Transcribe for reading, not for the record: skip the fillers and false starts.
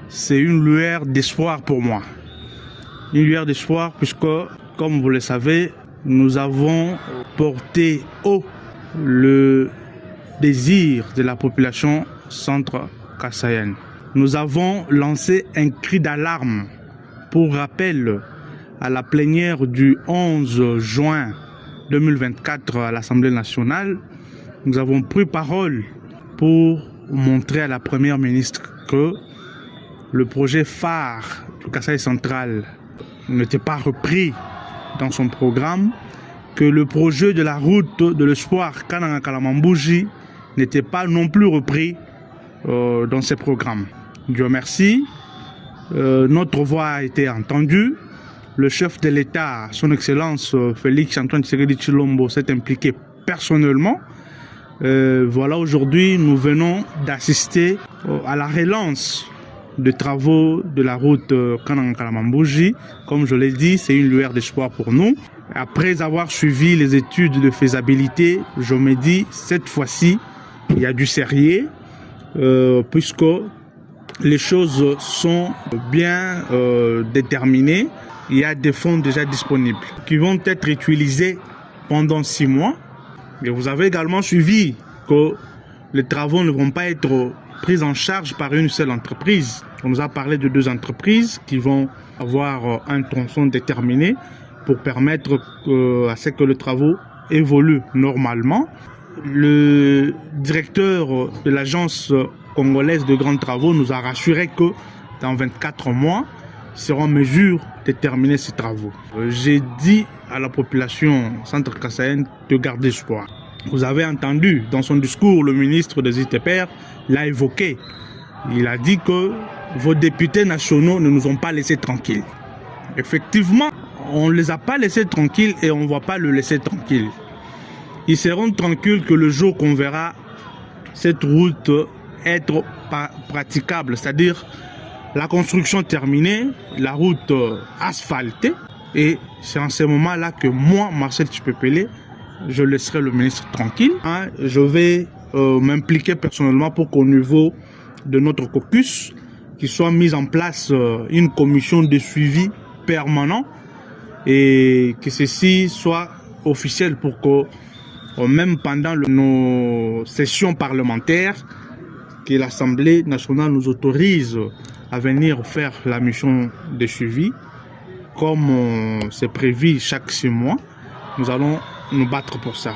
c'est une lueur d'espoir pour moi. Une lueur d'espoir puisque, comme vous le savez, nous avons porté haut le désir de la population centre-kassaïenne. Nous avons lancé un cri d'alarme pour rappel à la plénière du 11 juin 2024 à l'Assemblée nationale. Nous avons pris parole pour montrer à la Première ministre que le projet phare du Kasaï central n'était pas repris dans son programme, que le projet de la route de l'espoir Kananga-Kalamambouji n'était pas non plus repris dans ses programmes. Dieu merci, notre voix a été entendue. Le chef de l'État, son Excellence Félix Antoine Tshisekedi Tshilombo, s'est impliqué personnellement. Voilà, aujourd'hui, nous venons d'assister à la relance des travaux de la route Kananga-Kalamambouji. Comme je l'ai dit, c'est une lueur d'espoir pour nous. Après avoir suivi les études de faisabilité, je me dis, cette fois-ci, il y a du sérieux, puisque les choses sont bien déterminées. Il y a des fonds déjà disponibles qui vont être utilisés pendant 6 mois. Et vous avez également suivi que les travaux ne vont pas être pris en charge par une seule entreprise. On nous a parlé de 2 entreprises qui vont avoir un tronçon déterminé pour permettre à ce que les travaux évoluent normalement. Le directeur de l'agence congolaise de grands travaux nous a rassuré que dans 24 mois, ils seront en mesure de terminer ces travaux. J'ai dit à la population centre-kassaïenne de garder espoir. Vous avez entendu dans son discours, le ministre des ITPR l'a évoqué. Il a dit que vos députés nationaux ne nous ont pas laissés tranquilles. Effectivement, on ne les a pas laissés tranquilles et on ne va pas le laisser tranquille. Ils seront tranquilles que le jour qu'on verra cette route être praticable, c'est-à-dire la construction terminée, la route asphaltée. Et c'est en ce moment-là que moi, Marcel Tshipepele, je laisserai le ministre tranquille. Je vais m'impliquer personnellement pour qu'au niveau de notre caucus, qu'il soit mise en place une commission de suivi permanent et que ceci soit officiel pour que même pendant nos sessions parlementaires, que l'Assemblée nationale nous autorise à venir faire la mission de suivi, comme c'est prévu chaque 6 mois. Nous allons nous battre pour ça.